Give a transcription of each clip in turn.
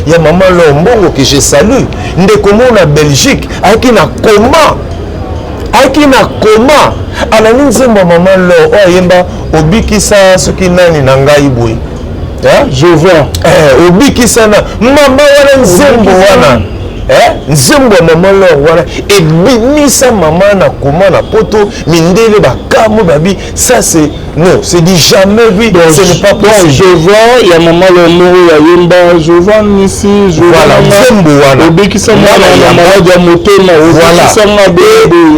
il y a maman Lombongo que je salue ndeko na Belgique aki na coma alani nzembo maman Lo oyemba obikisa soki nani na ngai boy je vois obikisa na mama wana nzembo wana nzembo maman Lo wana ebimisa maman na coma na poto mindele bakamo babi ça c'est non c'est dit jamais vu ce n'est pas possible je vois il y a maman Lo ya yemba je vois ici je voilà nzembo wana obikisa mwana na malade ya motema obikisa mabe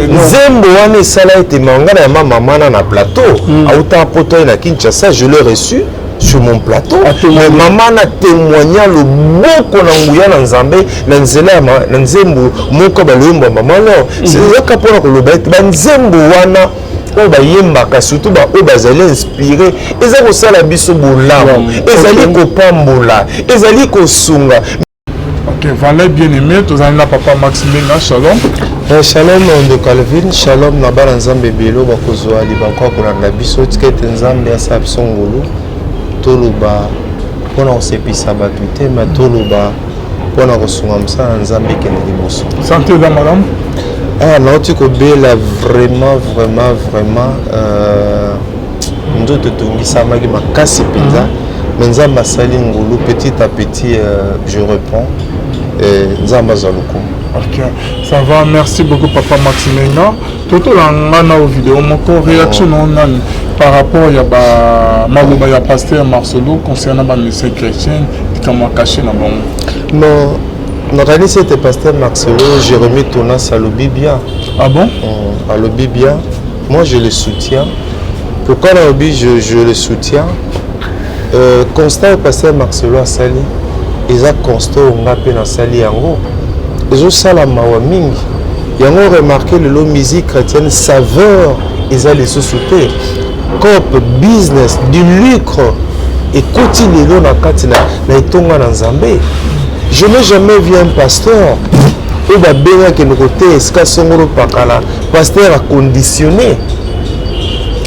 nzembo wana esala ete mangana ya maman na plateau autant poto na Kinshasa je l'ai reçu sur mon plateau maman na témoigné le boko na nguya na nzambe na nzela na nzembo moko balomba maman Lo c'est yaka pona ko loba ba nzembo wana o ba yembaka surtout ba o bazali inspiré eza ko sala biso bolamu ezali ko pambola ezali ko sunga. Ok, valait bien aimé tous en la papa Maximilien shalom shalom de Calvin shalom na bana nzambe belo bakozwa libakwa kolanda biso tikete nzambe ya sabso ngulu toloba pona osepisa bato te ma toloba pona kosunga mosala nzambe ekende liboso. Santé da madame. nauti kobela vraiment nzoto etongisamaki makasi mpenza mais nzambe asali ngulu petit à petit je reprends nzambe azwa lokumu. Ok, ça va, merci beaucoup papa Maximilien. Toto langana au vidéo moko réaction non par rapport à maloba ya pasteur Marcelo concernant ba message chrétien comment caché na bon. Non, notre c'était pasteur Marcelo, Jérémie Tonas à l'Obibia. Ah bon? À l'Obibia, moi je le soutiens. Pourquoi je le soutiens? Constat le pasteur Marcelo a sali, ils a constat on a peine à sali yango. Ils ont salama wa mingi. Ils ont remarqué le musique chrétienne saveur, ils ont les sociétés. Cop, business, du lucre. Et continue na katina na itonga na nzambe. Je n'ai jamais vu un pasteur où va bien que nous côté eska songoro pakala pasteur a conditionné.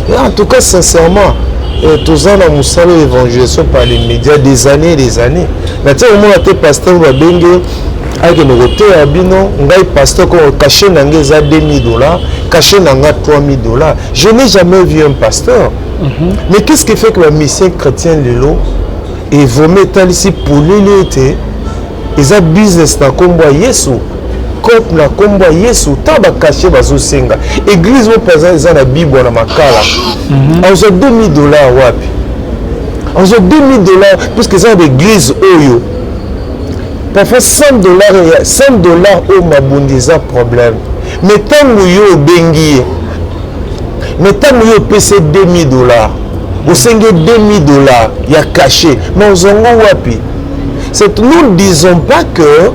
Et en tout cas sincèrement tous en a musalo évangélisation par les médias des années. Maintenant au moins te pasteur va bien que nous côté abino ngai pasteur ko caché nanga za $2000 caché nanga $3000. Je n'ai jamais vu un pasteur. Mais qu'est-ce qui fait que la mission chrétienne lelo et vous mettez ici pour l'été ils ont business na kombo Yesu cop na kombo Yesu taba caché bazo senga église au présent ils ont la bible na makala on a $2000 wapi on a $2000 puisque ça l'église oyo parfois $100 au mabundiza problème mais tant yo bengi mais tant yo pc $2000 au senga $2000 ya caché mais on zongo wapi. Nous ne disons pas que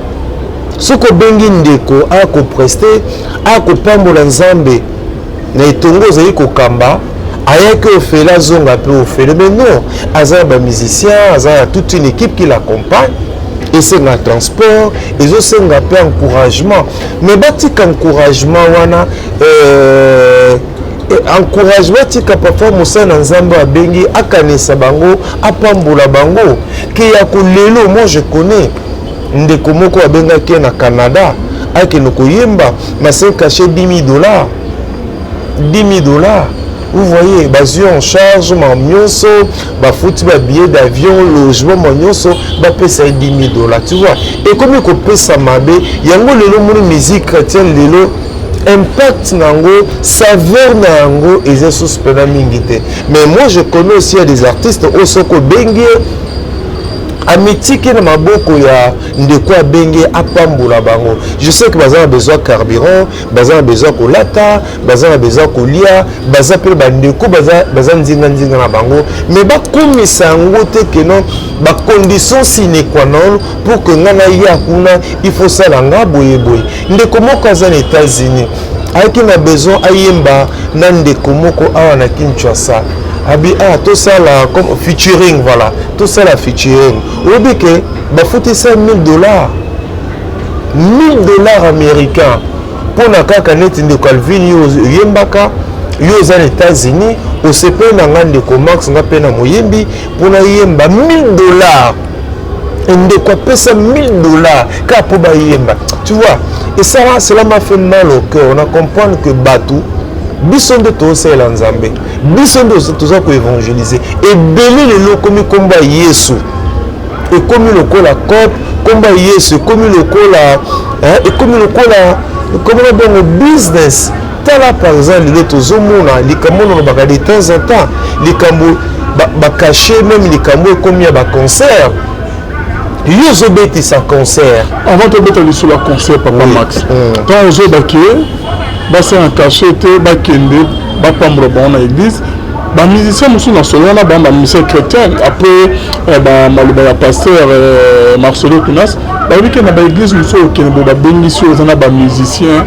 ce que bengi ndeko a ko prester a ko pambola nzambe na itongo zali ko kamba aya que ofela zonga pe ofela mais non aza ba musicien aza toute une équipe qui l'accompagne et c'est un transport et c'est un peu encouragement mais batika encouragement wana encouragement tika parfois mosana nzambe abengi akanisa bango apambola bango ki ya kolelo. Moi je connais ndeko moko abengaki na Canada akeno koyemba masin caché $10,000 vous voyez bazio en charge ma nyonso ba futi ba billet d'avion logement ma nyonso ba pesa $10,000 tu vois et comme ko pesa mabe yango lelo moni musique chrétienne lelo impact nango saveur nango et suspend mingité. Mais moi je connais aussi des artistes au soko bengi amitiki na maboko ya ndeko bengi apambola bango. Je sais que bazana besoin carburant, bazana besoin kolata, bazana besoin kolia, bazana pe bandeko bazana nzinga na bango, mais ba komisa ngo te que non ba condition sine qua non pour que ngana ya kuna il faut ça langa boye ndeko moko za les États-Unis ayaki na besoin ayemba na ndeko moko awa na Kinshasa abi tout ça là comme featuring voilà tout ça la featuring obi que ba futi $1,000 $1,000 américains pour na kaka net de Calvin yembaka yo aux États-Unis au CP na ngande ko max nga pe na moyembi pour na yemba $1,000 ndeko apesa 1000 dollars kaka mpo bayemba, tu vois. Et ça cela m'a fait mal au cœur. On a compris que Batou biso nde tosalela nzambe, biso nde toza koévangéliser ebele lelo komi komba Yesu, ekomi lokola cope komba Yesu, ekomi lokola ekomi lokola komona bongo business. Tala par exemple lelo tozomona likambo na baka de temps en temps likambo bakache même likambo ekomi ya baconcert yo ozobetisa concert avant tobeta sur la concert papa Max quand ozobaki basa un cachet te bakende bapambula bango na église bamusicien mosusu na solo wana bamba musicien chrétien après maloba ya pasteur Marcelo Kunas bayebi ke na baéglise mosusu okende bo babengisi oyo eza na bamusicien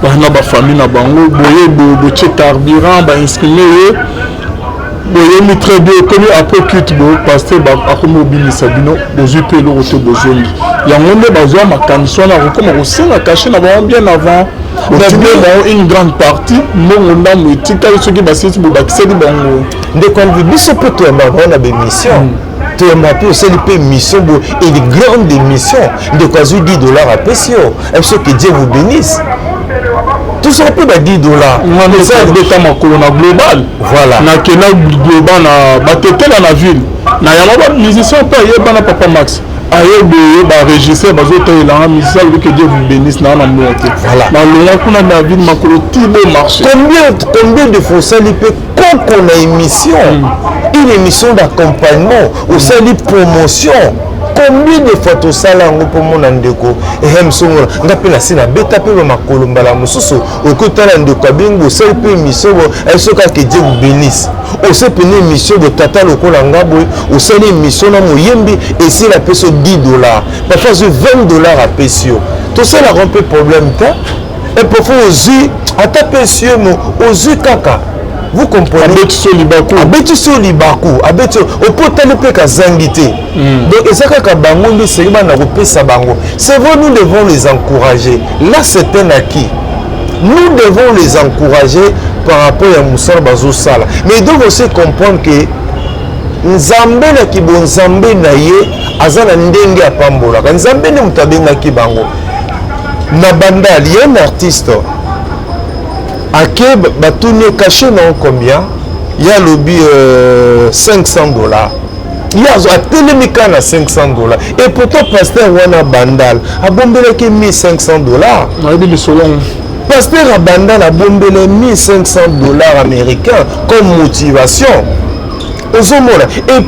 bana bafamille na bango boye botie carburant bainstrime ye boyemi très bien komi après culte bo pasteur akomi obimisa bino bozwi mpe eloko te bozongi yango nde bazwa makanisi wana akokoma kosenga kashe na bango bien avant une grande partie mbongo ndambo etikali soki basilisi bobakiseli bango ndeko biso mpe toyamba bango na bemission toyamba mpe osali mpe mission bo une grande émission ndeko azwi 10 dollars apesi yo biso que Dieu vous bénisse tosala mpe ba 10 dollars beta makolo na global voilà nakenda global na batetela na ville na yango bamusicien mpe ayebana papa Max ayeboye barégisseur bazotelanga musicien alobi que Dieu vous bénisse na wana monte nalonga kuna na ville makolo tibo marché combien de fois osali mpe koko na émission une émission d'accompagnement osali promotion combien de fois tosala yango mpo mona ndeko ehemsongola nga mpe na se nabeta mpe bamakolo mbala mosusu okotala ndeko abengi osali mpe émission soka ke Dieu vous bénisse osali pene émission botata lokola nga boye osali émission na moyembi esili apesi yo 10 dollars parfois azwi 20 dollars apesi yo tosalaka mpe problème te et parfois ozwi ata pesi yo mo ozwi kaka. Vous comprenez? Abetiso libaku, abetiso opotali pe kazangité. Donc ezaka ka bango ndi sema na kopesa bango. C'est vrai, nous devons les encourager. Là c'est un acquis. Nous devons les encourager par rapport à Moussala Bazo Sala. Mais il doit aussi comprendre que Nzambe na kibo Nzambe na ye azana ndenge apambola. Nzambe ne mutabenga ki bango. Na bandali y a un artiste Ake batouné caché non combien? Il y a lobby 500 dollars. Il y a télémica na 500 dollars. Et pourtant pasteur wana bandal a bombé que 1500 dollars. Pasteur a bandal a bombé 1500 dollars américains comme motivation. Et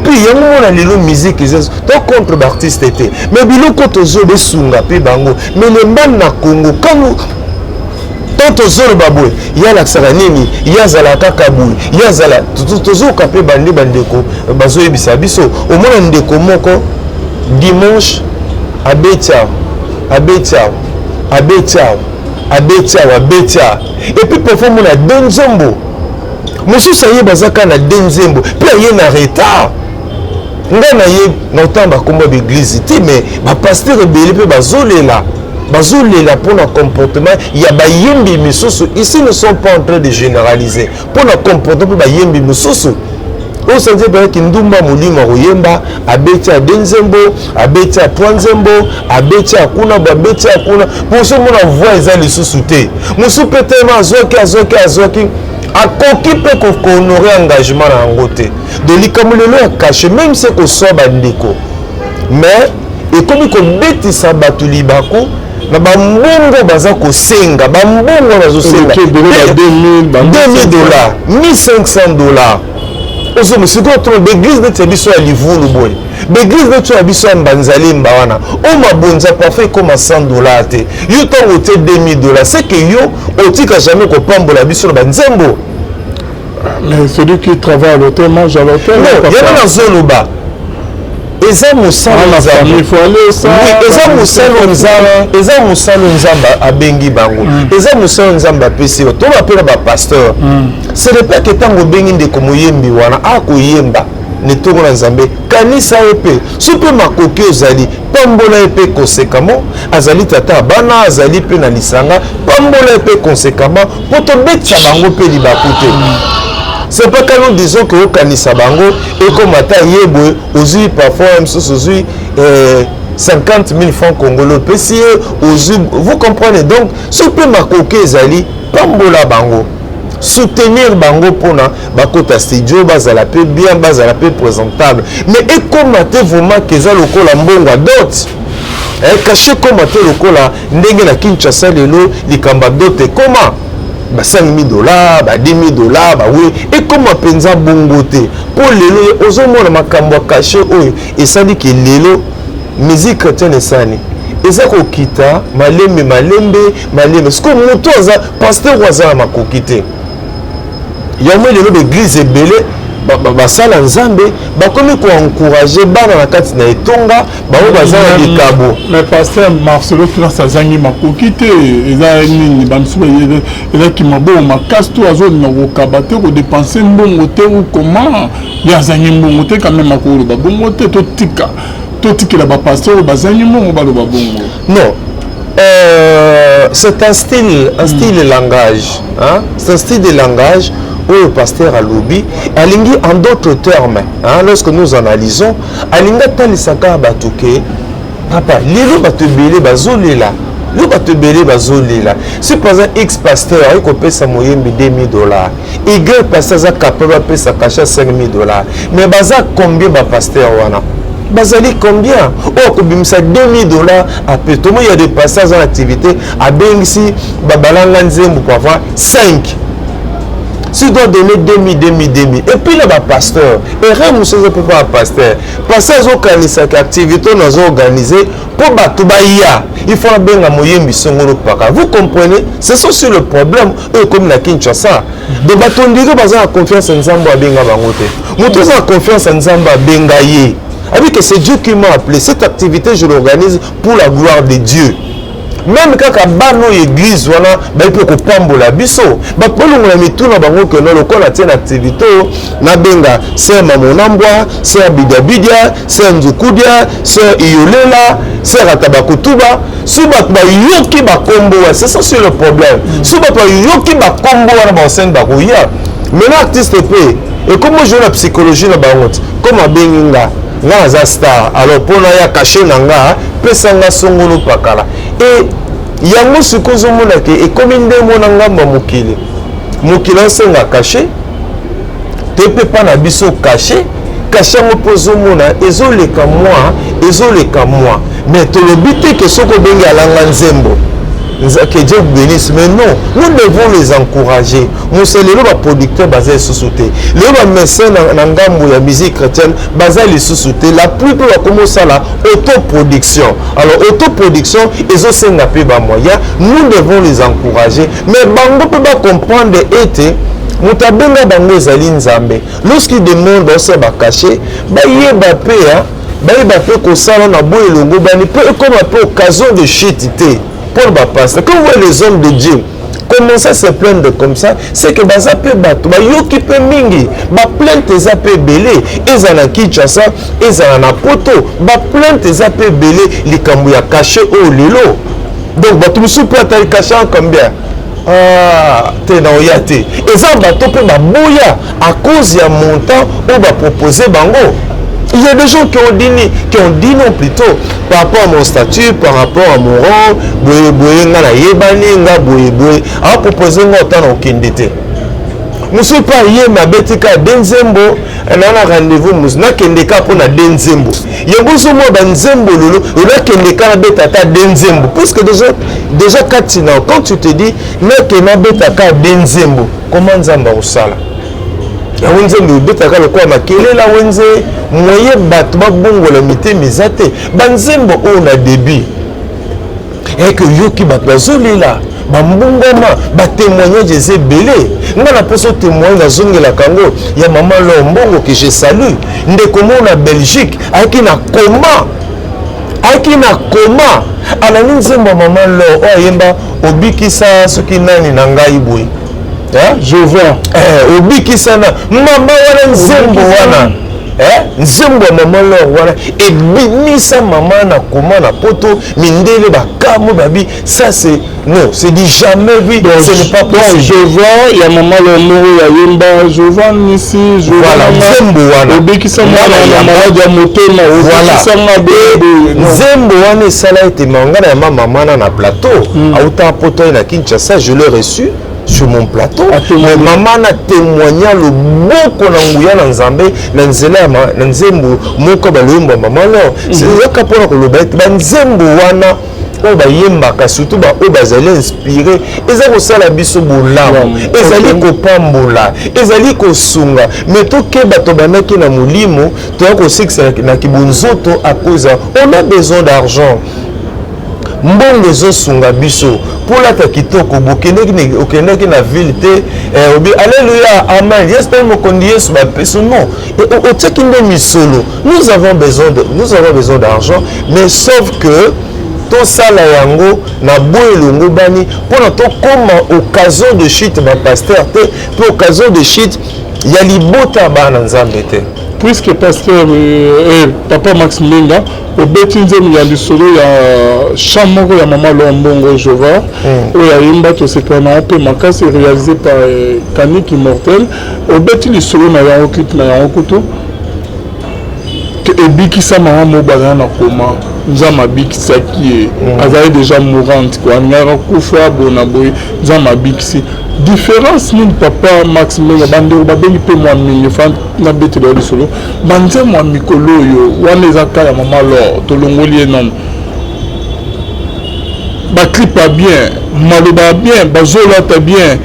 puis il y a un moment où musique donc contre l'artiste était. Mais biloko tozo be sunga pe bango. Mais les man na Congo quand nous tant aux baboué, il y a la Saranini, il y a Zalaka Kabou, il y a Zala, toujours capé bandé bandeko, bazo et bisabiso, au moins ndeko moko, dimanche, à Bétia, à Bétia, à Bétia, à Bétia, à Bétia. Et puis parfois on a Denzombo. Monsieur Saye Bazaka na Denzombo, puis il y a un retard. Nga na ye na otamba komba d'église, mais ma pasteur belé pe bazolé là. Bazolela pour notre comportement, il y a bayembi misusu. Ici, nous ne sommes pas en train de généraliser. Pour notre comportement, bayembi misusu. Au sens de que Ndumba Moulima Royemba, Abeti à Denzembo, Abeti à Poinzembo, Abeti à Kuna, Abeti à Kuna. Pour ce moment, on voit les alliés sous-soutés. Moussou peut-être Azoki, a coquille peut honorer engagement en côté. De l'ikamulelo a caché, même si on soit bandiko. Mais, et comme il bêtise sa batuli bako, na bambongo baza kosenga bambongo bazosenga 2000 dollars 1500 dollars ozo musiko to l'église de Tibiso ya livulu boy l'église de Tibiso ya Mbanzali mbawana o mabonza parfait comme 100 dollars te yo to ote 2000 dollars c'est que yo otika jamais ko pambola biso na nzembo. Mais celui qui travaille à l'hôtel mange à l'hôtel. Non, il y a dans Zoloba. Eza musalo nzambe il faut aller ça eza musalo nzambe abengi bango eza musalo nzambe apesi yo to bapela ba pasteur c'est le pas que tango bengi ndeko moyembi wana akoyemba ne tongo na nzambe kanisa epe supe makoki ozali pambola epe conséquemment azali tata bana azali pe na lisanga pambola epe conséquemment poto betsa bango pe libakute c'est pas quand nous disons que au kanisa bango et comme ata yebwe ozu parfois même ozu 50 000 francs congolais vous comprenez donc ce que ma coquille ezali pambola bango soutenir bango pona bakota studio bazala pe bien bazala pe présentable mais et comme ate vraiment que za lokola mbongo dot caché comme ate lokola ndenge na Kinshasa lelo likamba dot comment ba 5 000 $, ba 10 000 $, ba oui et comment penza bongo te pour lelo ozomona makambo caché oyo esali ke lelo musique chrétienne esani eza kokita malembe ce que moto aza pasteur aza makokite yamwe lelo l'église ebele basala nzambe bakomi ko encourager bana na kati na etonga bawo bazala likabo mais pasteur Marcelo tuna sazangi makokite eza nini bamsuba eza ki mabo makasi to azo na kokabate ko dépenser mbongo te ou comment ya zangi mbongo te quand même akolo babongo te to tikela ba pasteur bazangi mbongo baloba bongo non c'est un style langage hein c'est un style de langage où le pasteur a lobby alingi en d'autres termes hein lorsque nous analysons alinga talisaka batuke papa lelo batebele bazolela le batebele bazolela si par exemple X pasteur a kopesa moyembi 2 000 $, Y pasteur za capable pesa cacha 5 000 $, mais baza combien ba pasteur wana bazali combien oh kobimisa 2 000 $ à peu tout il y a des pasteurs en activité à bengisi babalanga nzembo parfois 5. Si doit donner 2 000 et puis là bas pasteur et rien monsieur peut pas pasteur pasteur au kanisa activité nous organiser pour batubaya il faut benga moyembi songolo paka vous comprenez c'est ça sur le problème comme la Kinshasa de batondiro baza confiance en nzambo abenga bangote moto za confiance en nzambo abenga ye avec que c'est Dieu qui m'a appelé cette activité je l'organise pour la gloire de Dieu. Même quand bano église wana ba peut ko pambola biso ba polongo na mituna bango que no lokola tena activité na benga c'est mamonambwa c'est abidabidia c'est nzukudia c'est iolela c'est ratabakutuba suba ba yoki ba kombo c'est ça c'est le problème suba ba yoki ba kombo wana ba sen ba koya maintenant artiste pe et comment jouer la psychologie na bango comme abenga nga za star alors pona ya caché nanga pesa nga songolo pakala et yango sikozo mona ke et comme ndemo nanga mokili senga caché te pe pa na biso caché mo pozo mona ezoleka moi mais to le but que soko bengi alanga nzembo que Dieu bénisse mais non nous devons les encourager nous c'est les producteurs basés sur sauter les médecins na ngambo ya musique chrétienne basés les sous-sauter la plupart va commencer la autoproduction alors autoproduction ils ont senga pe ba moyen nous devons les encourager mais bango peut pas comprendre été mutabenga bango ezali nzambe lorsqu'il demande on se ba cacher ba yeba pe hein ba yeba pe ko sala na boye longo bani pe comme un peu occasion de chitité pour ma pasteur. Quand vous voyez les hommes de Dieu commencer à se plaindre comme ça, c'est que baza pe bato ba yoki pe mingi ba plainte za pe belé ezana Kinshasa ezana na poto ba plainte za pe belé likambo ya caché au lelo donc bato musu pe atali caché combien te na oyate eza bato pe ba boya à cause ya montant ou ba proposer bango. Il y a des gens qui ont dit non plutôt par rapport à mon statut, par rapport à mon rang, à proposer autant aucune dété. Je ne suis pas hier, ma bête Denzembo, un rendez-vous, je n'ai pas pour la Denzembo. Il y a beaucoup de Denzembo, il y a Denzembo. Parce que déjà, quand tu te dis, Denzembo, comment Zamba au sala? Ya wenze mbetaka lokwa makelela wenze moye bato babongo la mité mizate banzembo on a débit et que yoki bazolela bambongoma ba témoignage des belé nga na poso témoignage na zongela kango ya maman Lombongo que je salue ndeko mona Belgique aki na koma ala nzembo maman Lo oyemba obikisa soki nani na ngai boy. Je vois. Obiki sana mama wana nzembo wana nzembo ya mama lor wana ebimisa mama na koma na poto mindele bakamo babi ça c'est non c'est dit jamais vu ce n'est pas possible. Je vois il y a maman lomoro ya yemba je vois ici je vois voilà nzembo wana obekisa mwana na malade ya motema obekisa mabe nzembo wana esala ete mangana ya mama na plateau auta poto na Kinshasa je l'ai reçu sur mon plateau maman na témoigné le boko na nguya na nzambe na nzela na nzembo moko balomba maman lo c'est yoka pona ko loba ba nzembo wana o ba yembaka surtout ba o bazali inspiré eza ko sala biso bolamu ezali ko pambola ezali ko sunga mais to ke bato banaki na mulimo to ko sikisa na kibunzoto à cause on a besoin d'argent mbongo ezosunga biso mpola ta kitoko okendeki na ville te obi alléluia amen yeste mokondi yesu bapeso non otiaki nde misolo nous avons besoin d'argent mais sauf que tosala yango na boye elongo bani mpona tokoma occasion de chute bapaster te mpe occasion de chute ya libota bana nzambe te. Puisque pasteur papa Max Menga obeti nzembo ya lisolo ya chamoko ya mama Lombongo Jova oya yimba to sekana pe makasi réalisé par Kanik Immortel obeti lisolo na yango clip na yango kuto que ebikisa mama mobala na koma nzama bikisaki azali déjà mourante quoi ngara kufa bona boy nzama bikisi différence ni papa Max Menga bandeko babengi pe moi mingi fan na bete de solo banze moi mikolo yo wana ezaka ya mama lo tolongoli enom ba clip pas bien maloba bien bazola ta bien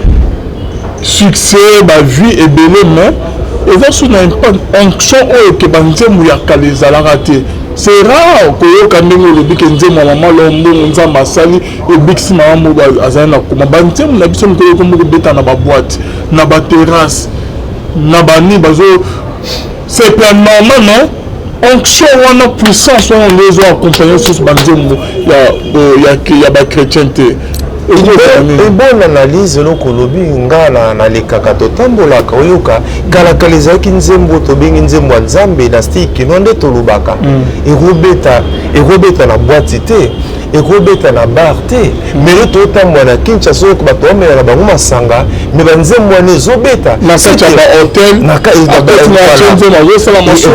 succès ba vie et belé mais eza sous na onction oyo ke banze mu ya kalizala te. C'est rare que vous ayez dit que maman Lombongo asali et biksi maman azana kuma banté na biso ko ko mo beta na ba boîte na ba terrasse na ba ni bazo c'est pas normal non onction wana puissance on les a accompagner sur banzembo ya ba chrétienté et bonne analyse loko lobi ngala na lekaka totambola ka oyoka kala kalizaki nzembo to bingi nzembo nzambe na stiki nonde to lubaka erobeta na boîte te erobeta na bar te mais to tambola na Kinshasa ko bato omela na bango masanga mais banzembo ne zobeta na kati ya hôtel na kati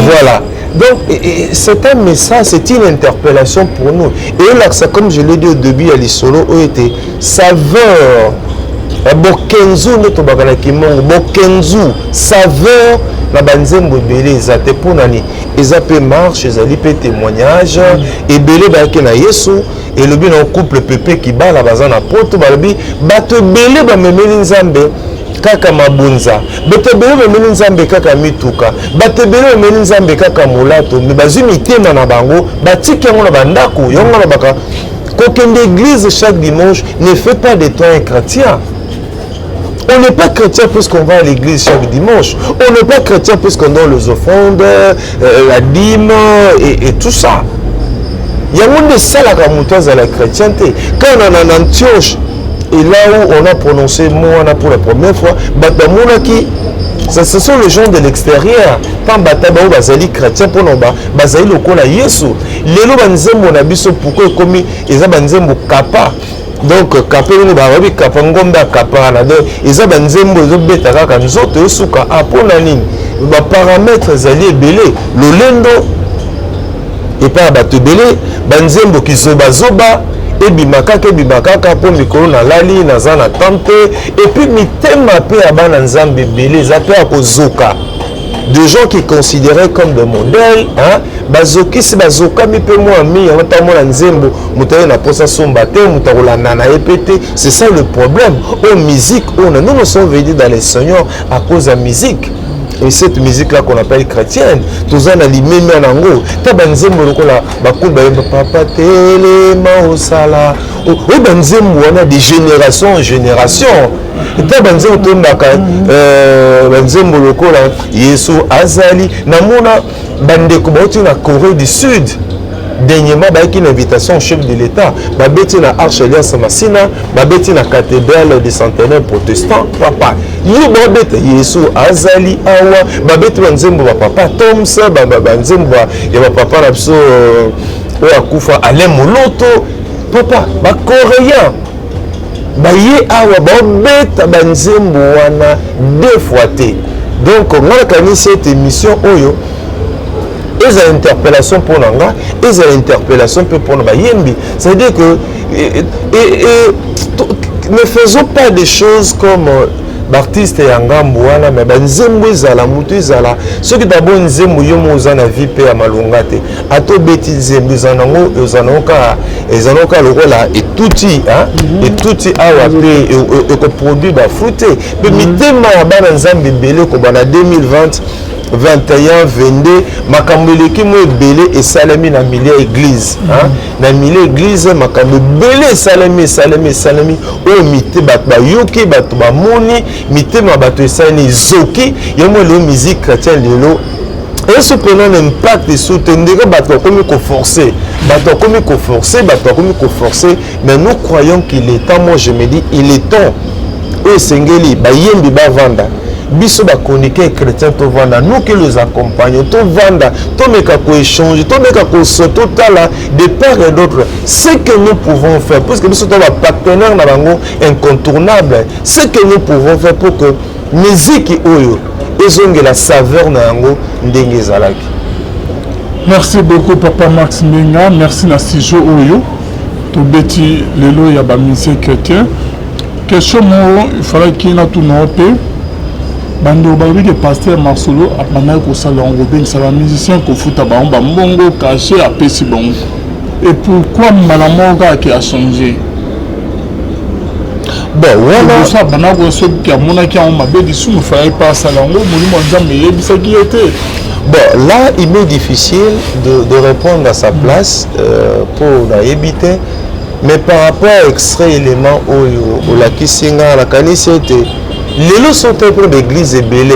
voilà. Donc, c'est un message, c'est une interpellation pour nous. Et là, ça, comme je l'ai dit au début, à l'Isolo, où était saveur. Bokenzu, notre bagana qui manque. Bokenzu, saveur. La banzembo belé, ils pour nani. Ils appellent marche, ils appellent témoignage. Et belé, bah, na yesu. Et le bien, un couple pépé qui bat la bazan à poto, bah, bato belé, bah, memeli nzambe. Kaka mabunza betebele bemeli nzambe kaka mituka batebele bemeli nzambe kaka mulato me bazwi mitema na bango batiki yango na bandako yango na baka kokende église chaque dimanche ne fait pas de toi un chrétien. On n'est pas chrétien puisqu'on va à l'église chaque dimanche. On n'est pas chrétien puisqu'on donne les offrandes, la dîme et tout ça. Il y a un de ça la à la chrétienté. Quand on est en Antioche, et là où on a prononcé moi pour la première fois, ce sont les gens de l'extérieur. Tant bataba ou bazali chrétien pour nous bazali lokola Yesu. Lelo banzembo na biso pourquoi comme eza banzembo kapa. Donc kapa ni barobi kapa ngomba kapa na donc eza banzembo zo beta kaka nzoto yosuka apona nini. Ba paramètres zali ebele lolendo et pas bato belé banzembo kizoba zoba et bimaka pour mikolo na lali na zana tante et puis mitema pe abana nzambe belé zape akozoka de gens qui considéraient comme des modèles hein bazoki si bazoka mi pe moi mi ata mona nzembo mutaye na posa somba te mutakola nana epete c'est ça le problème au musique nous sommes venus dans les seigneurs à cause de la musique. Et cette musique-là qu'on appelle chrétienne, tous en alimé nango. Tabanzembo lokola bakumba papa telema osala. Oui banzembo on a des générations en génération. Tabanzembo tombaka banzembo lokola Yesu azali namona bandeko bauti na Corée du Sud. dernièrement bayaki une invitation au chef de l'État babeti na Arche Alliance Massina babeti na cathédrale des centenaires protestants papa yo babeta Yesu azali awa babeti banzembo ba papa Tomsa banzembo ya ba papa na biso oyo akufa Alain Moloto papa ba coréen baye awa babeta banzembo wana deux fois te. Donc moi quand cette émission oyo et une interpellation pour Nanga et une interpellation pour Bayembi, c'est à dire que ne faisons pas des choses comme Baptiste et Angambouana, mais Nzembo Zala, Moutou Zala, ceux qui d'abord Nzembo Yomo Zana Vipe à Malungate, à tout bêtis Nzembo Zanango, Zanoka, et Zanoka le rôle là, et touti, hein, et touti awapé, et que produit va fruiter. Mais mitema abana Nzambi Bele, comme en 2020, 21, 22, Makambeleki mo belé et salami na milieu église, hein, na milieu église makambe belé salami, o mité bat ba yoki bat ba moni, mité ma bat esani zoki, yomo le musique chrétienne lelo. Et cependant l'impact sur tendera bato comme qu'on forcer, mais nous croyons qu'il est temps, moi je me dis il est temps. O sengeli ba yembi ba vanda. Biso ba chroniqueur chrétien to vanda nous qui les accompagnons to vanda to meka ko échanger to meka ko soto tala de part et d'autre ce que nous pouvons faire parce que biso to ba partenaire na bango incontournable ce que nous pouvons faire pour que musique oyo ezonge la saveur na yango ndenge zalaki. Merci beaucoup papa Max Menga, merci na Sijo oyo to beti lelo ya ba musicien chrétien question mo il fallait qu'il na tout noté. Bando babi que pasteur Marcelo a pendant que ça l'enrobé ça va musicien qu'on fout à bamba mbongo caché à pesi bon. Et pourquoi Malamoga qui a changé? Bon voilà ça pendant que ce qui a mon qui a m'a dit sous me fallait pas ça l'enrobé mon jamais ça qui était. Bon là il m'est difficile de répondre à sa place pour la éviter mais par rapport à extrait élément au la kisinga la kanisete les lots sont un peu d'église et belé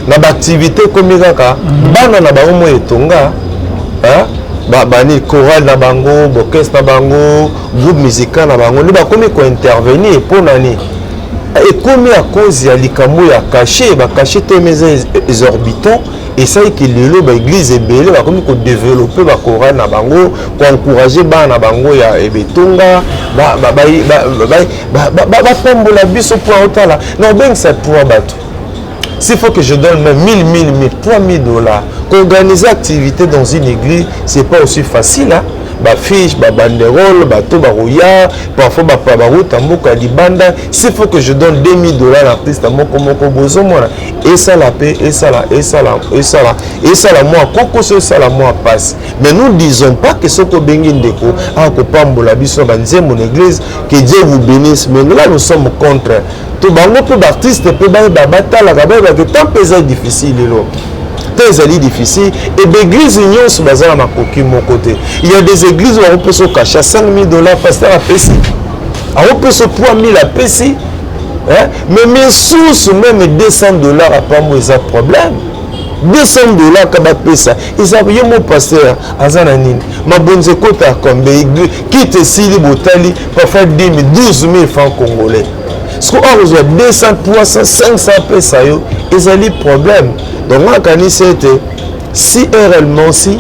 na activité comme kaka bana na bango mo etonga hein bani chorale na bango orchestre na bango groupe musical na bango ne ba komi ko intervenir pour nani et comme à cause ya likambo ya caché ba caché te mes exorbitants et ça que les lots église et belé ba komi ko développer ba chorale na bango ko encourager bana na bango ya ebetonga ba pombola biso pour otala non ben ça pour bateau s'il faut que je donne même 1000 3000 $, qu'organiser activité dans une église c'est pas aussi facile hein ba fiche ba banderole ba to ba roya parfois ba route mboka libanda s'il faut que je donne 2000 $ à l'artiste moko bozo mona et ça la paix et ça la moi koko ça la moi passe mais nous disons pas que ce que bengi ndeko a ko pambola biso banze mon église que Dieu vous bénisse mais là nous sommes contre to bango pour artiste peut ba batala ka ba que tant pesant difficile là très difficile et l'église union sur bazar na koki mon côté il y a des églises où on peut se cacher 5000 $ pasteur à PC on peut se prendre 1000 à PC hein mais mes sources même 200 $ à pas moi ça problème 200 $ ka ba pesa ils avaient mon pasteur azana nini ma bonze kota comme quitte sili botali pour faire 10 000 12 000 francs congolais ce qu'on a 200 300 500 pesa yo ils ont des problèmes. Donc moi quand c'était si réellement si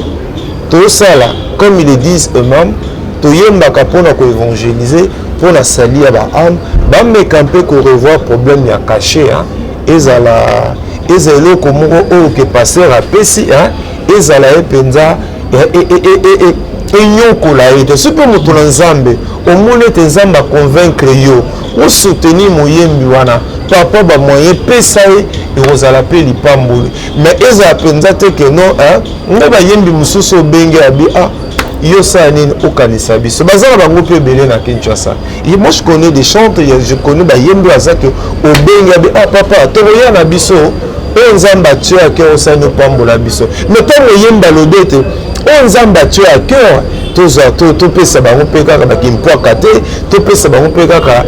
tout ça là comme ils le disent eux-mêmes to yemba kapona ko évangéliser pour la salir ba âme ba me camper ko revoir problème ya caché hein ezalo comme o que passer à pesi hein ezala epenza et nyokola ete super moto na nzambe omone te nzamba convaincre yo o soutenir moyembi wana papa ba moyen pesa et rozala pe lipamboli mais eza penza te que non hein ngaba yembi mususu benge abi yo ça nini okanisa biso bazala bango pe belé na Kinshasa et moi je connais des chanteurs je connais ba yembi azaki o benge abi papa to ya na biso o nzamba tia ke o sa no pambola biso mais to yemba lobete o nzamba tia cœur topesa bango mpe kaka bakimpoaka te topesa bango mpe kaka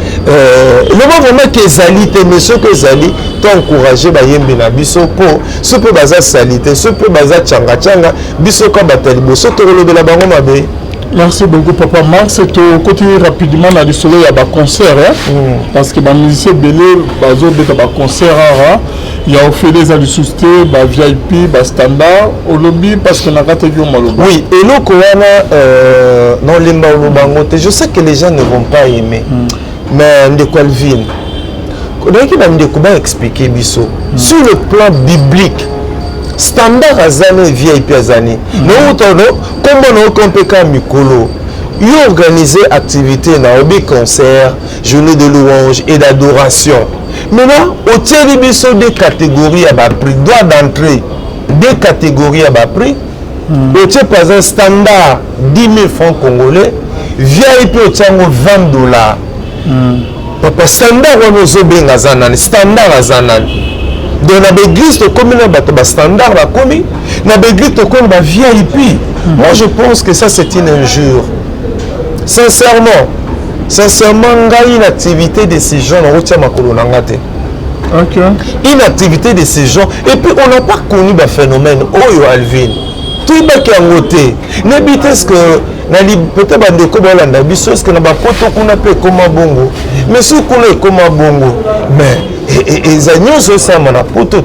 loba vraiment ke ezali te mais soki ezali toencourage bayembi na biso mpo so mpe baza sali te so mpe baza canga biso ka bata liboso tokolobela bango mabe. Merci beaucoup Papa Max. Et tu continues rapidement dans le soleil à des concerts parce que les musiciens belé bazo beta ba concert il y a offert des alisusté ba VIP ba standard au lobby parce que na kata yo maloba. Oui, et le Kowana non lemba lobango te je sais que les gens ne vont pas aimer. Mais ndeko Alvin kodaki ba ndeko ba expliquer biso sur le plan biblique. Standard azane VIP azane no utono kombo no kompeka mikolo yo organiser activité na obi concert journée de louange et d'adoration maintenant au tiers biso des catégories à bas prix droit d'entrée des catégories à bas prix au tiers par un standard 10 000 francs congolais VIP au tiers $20 papa standard on ozo benga zanani standard azanani. Donc, dans l'église, comme on a standard, dans l'église, comme on a VIP. Moi, je pense que ça, c'est une injure. Sincèrement, une activité de ces gens, on retient ma colonne. Une activité de ces gens. Et puis, on n'a pas connu le phénomène. Oh, Alvin. Tout le monde qui a voté. N'habitez ce que. Peut-être que les Kobalanda, est-ce que nous avons fait comme bongo. Mais si on est comme bongo, mais. Et les agneaux sont ça, on a pour tout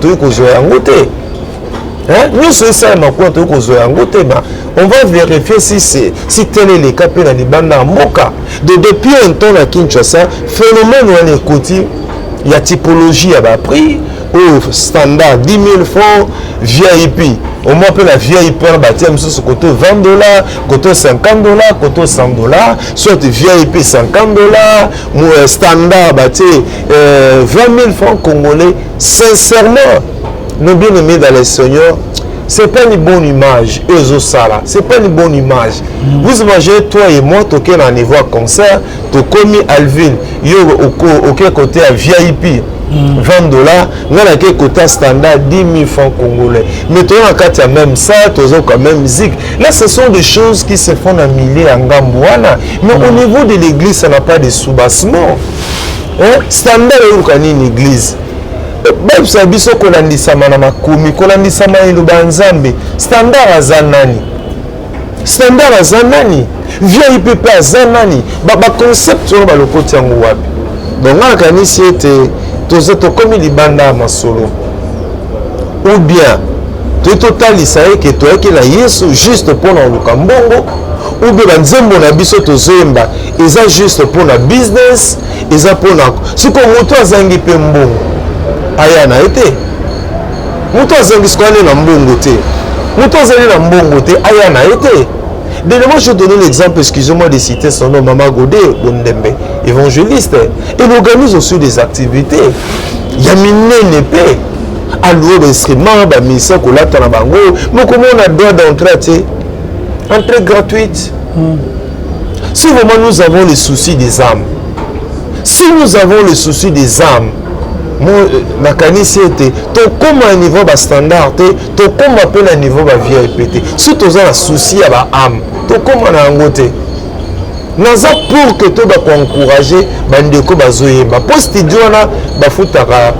on va vérifier si tel est le cas dans les bandes à Moka. Depuis un temps à Kinshasa, phénomène où on écoute, il y a typologie à bas prix, au standard 10 000 francs, VIP. On m'appelle la VIP en baptême sur ce côté $20, côté $50, côté $100, soit VIP $50, standard bâti 20 000 francs congolais. Sincèrement, nous bien aimés dans les seigneurs, c'est pas une bonne image. C'est pas une bonne image. Vous imaginez toi et moi, tu es à niveau concert, tu as commis Alvin, au côté à VIP. $20, nous avons côté standard 10 000 francs congolais. Mais tu as même ça, tu as quand même zik. Là, ce sont des choses qui se font à milliers en Gambouana. Mais au niveau de l'église, ça n'a pas de soubassement. Standard est une église. Même si biso kolandisama na makomi kolandisama eloba nzambe standard azanani VIP pe azanani ba concept on ba lokoti yango wapi donc ngala kanisi ete tozeto komi libanda masolo ou bien totalisa eke toyaki na Yesu juste pour na lukambongo ou bien nzembo na biso tozoyemba eza juste pour na business eza pour na siko moto azangi pe mbongo aya na été moto azangi skwane na mbongo te moto azali na mbongo te aya na été. Moi je donne l'exemple, excusez-moi de citer son nom, Maman Godé Bondembe, évangéliste. Il organise aussi des activités. Il y a une épée. Allouer l'instrument, il y a un bango. Mais comment on a droit d'entrer? Entrée gratuite. Si vraiment nous avons le souci des âmes, si nous avons le souci des âmes, na kanisi ete to comme un niveau bas standard te to comme appelle un niveau ba VIP si to za souci ya ba âme to comme na ngote naza pour que to ba encourager bandeko bazoyeba poste diona ba futaka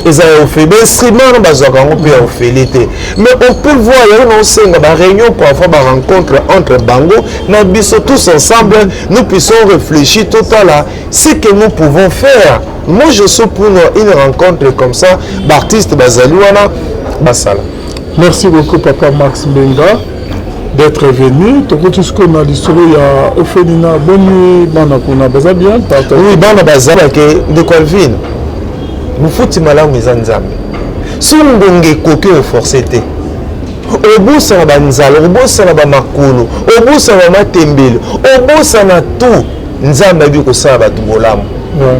eza ofebe instrument na bazaka ngo pe ofélité mais on peut voir ya no senga ba réunion pour avoir ba rencontre entre bango na biso tous ensemble nous puissions réfléchir total à ce que nous pouvons faire. Moi je suis pour une rencontre comme ça d'artistes bazalouana basala. Merci beaucoup Papa Max Mbenga d'être venu. Tout ce qu'on a dit sur il y a Ophénina Boni bana kuna baza bien. Oui bana bazala que de Colvin. Nous faut malamu nzambe. Si on bonge koke forcé te. Obusa na banzala, obusa na bamakulu, obusa na matembele, obusa na tout nzambe bi ko sala batu bolamu.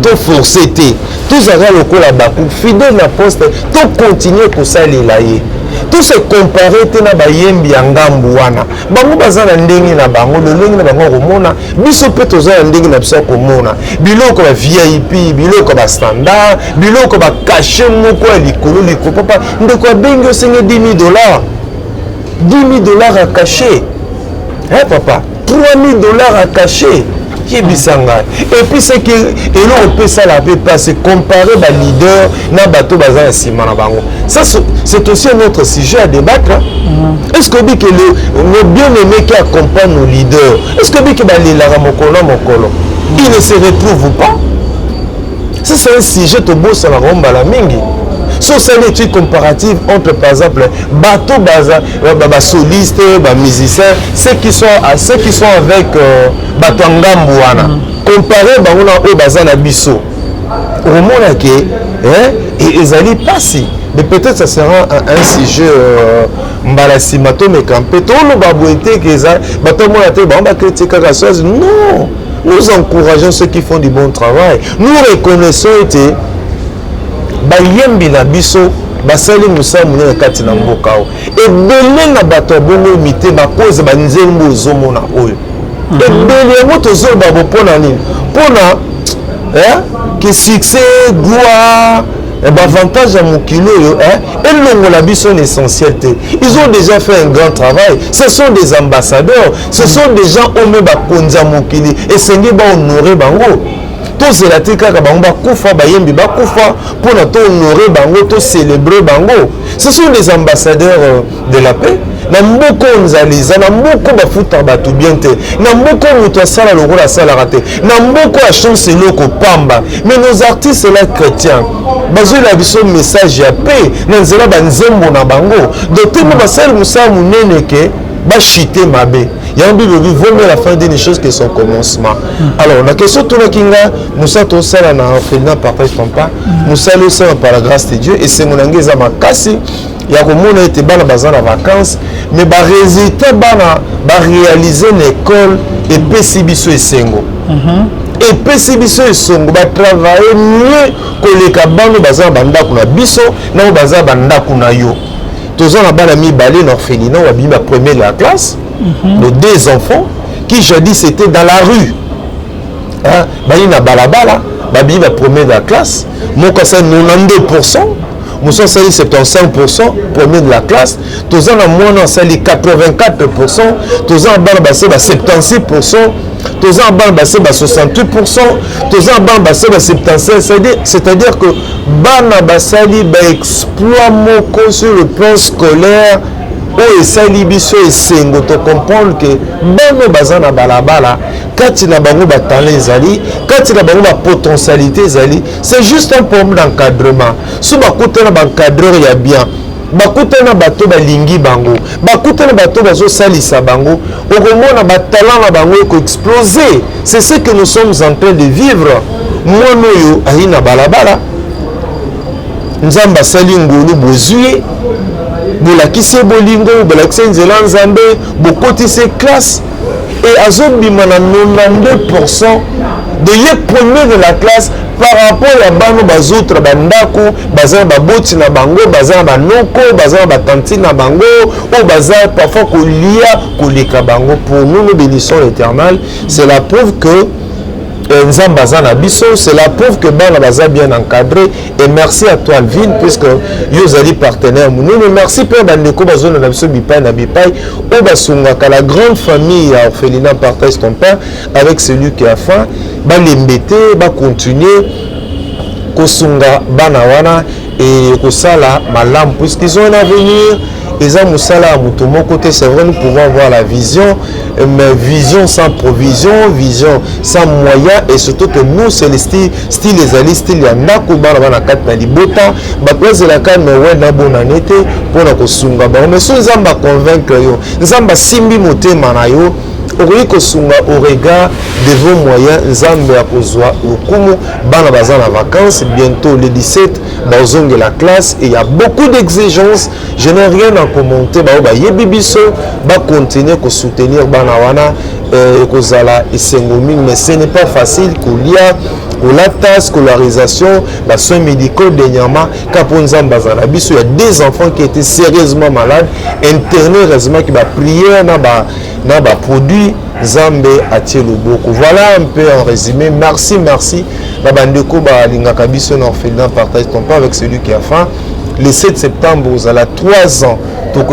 To forcé te. Tous aga lokola baku fidèle na poste, to continuer ko salela ye. Tout se comparer te na bayembi ya ngambu wana. Bango bazana ndenge na bango, lolenge na bango komona, biso pe tozana ndenge na biso komona. Biloko ba VIP, biloko ba standard, biloko ba caché moko ya likolo likolo papa, ndeko bengo senge $10 000. $10 000 à cacher. Hein papa? $3000 à cacher. Et puis c'est que on peut ça la passer comparer les leaders na bateau bazar simana bango. Ça c'est aussi un autre sujet à débattre. Est-ce que dit que le bien-aimé qui accompagne nos leaders, est-ce que dit que les mokolo il ne se retrouve pas? Ça c'est un sujet to boss la romba la mingi. Sur cette étude comparative entre par exemple bateau bazar, solistes, musiciens, ceux qui sont avec bateau ngambouana, comparé au bazar na biso. Au moment que ils allaient passer. Mais peut-être ça sera un sujet mbalasi mato mais campé. Tout le babouité que ça, bateau moi on va critiquer la chose. Non, nous encourageons ceux qui font du bon travail. Nous reconnaissons que bayembi na biso basali musa munene kati na mboka o ebele na bato bongo imité ba cause ba nzembo zomona oyo ebele moto zo ba pona nini pona que succès gloire avantage à mokilo yo elongo la biso l'essentiel. Ils ont déjà fait un grand travail. Ce sont des ambassadeurs, ce sont des gens ome ba konza mokili et sengi ba honorer bango. Tous les latika bango bakufa bayembi bakufa pour notre honorer bango, to célébrer bango. Ce sont des ambassadeurs de la paix. Na mboko nzaliza na mboko bafuta batu bien te na mboko muto sala lokola sala raté na mboko a chance loko pamba. Mais nos artistes là chrétiens bazui la biso message ya paix na nzela banzembo na bango doté mo basel musa munene ke ba chité mabe. Il y a un Bible qui vaut mieux la fin d'une chose que son commencement. Alors, la question de la Kinga, Moussa Tosala n'a orphelinat partage ton pas, Moussa le sait par la grâce de Dieu, et c'est mon anglaise à ma casse. Il y a comme on a été bana bazar en vacances, mais bah résultat bana bah réaliser l'école et PCBSO et Sengo. Et PCBSO et Sengo bah travailler mieux que les cabano bazar banda kuna biso, na bazar banda kuna yo. Tous on a bana mi balé l'orphelinat ou abîme la première de la classe. Nos deux enfants qui jadis c'était dans la rue. Balina balabala, babi va premier de la classe. Mon conseil 92%, mon conseil 75% premier de la classe. Tous en a moins en sali 84%, tous en bas bassé 76%, tous en bas bassé 68%, tous en bas bassé 77%. C'est-à-dire que bana basali ba exploit moko sur le plan scolaire. Et sali biso et sengo to comprendre que bano bazana balabala kati na bango ba talent ezali kati na bango ba potentialité ezali c'est juste un problème d'encadrement so ba kotana ba encadreur ya bien ba kotana bato ba lingi bango ba kotana bato bazo salisa bango okomona ba talent na bango ko exploser. C'est ce que nous sommes en train de vivre. Moi noyo aina balabala nzamba sali ngolu bozuye bolakise bolingo bolakise nzela nzambe bokotise classe et azobima na 92% de ye premier de la classe par rapport à bano bazoutre bandako bazana baboti na bango bazana banoko bazana batanti na bango ou bazana parfois kolia koleka bango. Pour nous nous bénissons l'Éternel. C'est la preuve que Nzambazana Bisso, c'est la preuve que Bana Baza bien encadré. Et merci à toi Alvin, puisque Yozali partenaire Mounou. Merci Père Bandeko Bazona Nabiso Bipai Nabipai, Obasungaka, la grande famille à Orphelinat partage ton pain avec celui qui a faim. Balembete, va continuer. Kosunga Banawana et Kosala Malam, puisqu'ils ont un avenir. Et ça, Moussala, de mon côté, c'est vrai, nous pouvons avoir la vision, mais vision sans provision, vision sans moyens, et surtout que nous, c'est le style les alliés, style Yana, Kouba, la carte, na libota, Bakouaz, la carte, mais ouais, na bonne année, pour la Kosunga. Mais si nous allons convaincre, nous allons simbi moté manayo, au regard de vos moyens, Nzambe a kozwa okumu bana bazana en vacances bientôt le 17 bazonge la classe et il y a beaucoup d'exigences. Je n'ai rien à commenter ba yebi biso ba continuer ko soutenir bana wana kozala isengomi, mais ce n'est pas facile kolia la scolarisation, la soins médicaux de Nyama, Kaponzam Bazana Biso, il y a des enfants qui étaient sérieusement malades, internés, heureusement qui va prier, n'a pas produit, Zambé à Tieloboko. Voilà un peu en résumé. Merci. La Bandeko Lingaka Biso, orphelinat partage ton pas avec celui qui a faim. Le 7 septembre, vous allez 3 ans.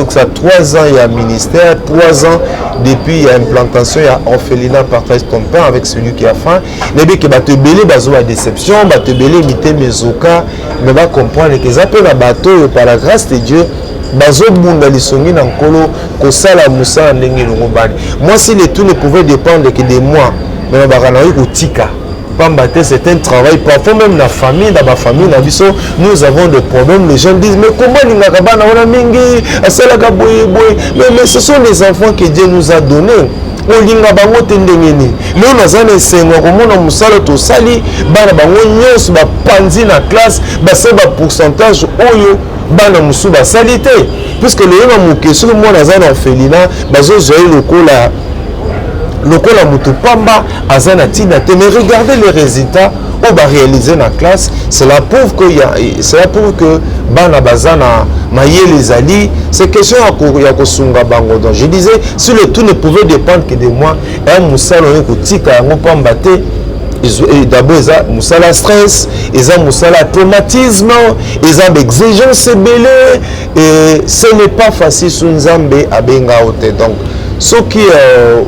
ça 3 ans il y a ministère, 3 ans depuis il y a implantation, il y a orphelinat partage ton pain avec celui qui a faim. Mais que te belé bazo la déception, te belé imiter mes oka, mais va comprendre que ça peut la bateau par la grâce de Dieu. Bazo bunda lisongi na nkolo ko sala musa ndenge ngobani. Moi si le tout ne pouvait dépendre que de moi, mais bakana ko tika. Pambaté, c'est un travail, parfois même la famille, dans ma famille, nous avons des problèmes. Les gens disent, mais comment mais ce sont les enfants que Dieu nous a donnés. Olinga bango tendengeni leo nazana esengo komona musala to sali bana bango nyonso ba panzi na classe ba se ba pourcentage oyo bana musu ba salite puisque le na mukesu mo nazana orphelinat bazo zoye lokola mutu pamba azana tina te mais regardez les résultats on va réaliser la classe. Cela prouve que bana bazana maye les ali c'est question ya kosunga bango. Donc je disais si le tout ne pouvait dépendre que de moi un musala ko tika ngo pamba te d'abord ils ont musala stress, ils ont musala traumatisme, ils ont exigence belé et ce n'est pas facile sur nzambe abenga ote. Donc ce qui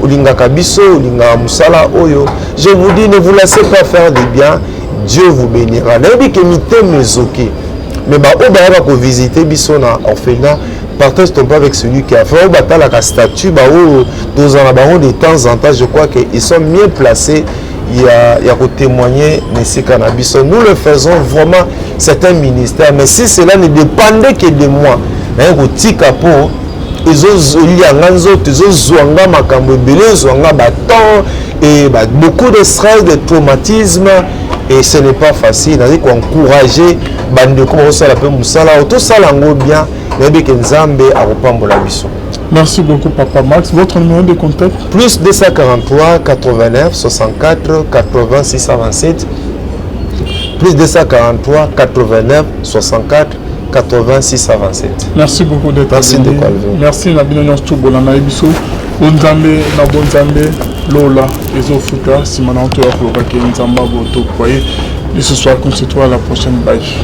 ulinga kabiso ulinga musala oyo, je vous dis ne vous laissez pas faire du bien, Dieu vous bénira. Nabi ke mité mezoki. Mais ba o ba ko visiter biso na orphelinat, partage ton pas avec celui qui a fait au batala la statue ba o deux ans ba de temps en temps, je crois que ils sont mieux placés. Il y a que témoigner Messi Cannabiso. Nous le faisons vraiment, c'est un ministère. Mais si cela ne dépendait que de moi, ils ont beaucoup de stress, de traumatisme, et ce n'est pas facile. Il faut encourager tout ça bien. Merci beaucoup Papa Max. Votre numéro de contact? Plus 243 89 64 80 627. Plus 243 89 64 80 627. Merci beaucoup d'être venu. Merci Nabino Nyonstubola na ebiso. Bonzambe na bonzambe Lola ezofuta simana to ya kuloka ke nzamba boto kwaye. Et ce soir, qu'on se retrouve à la prochaine page.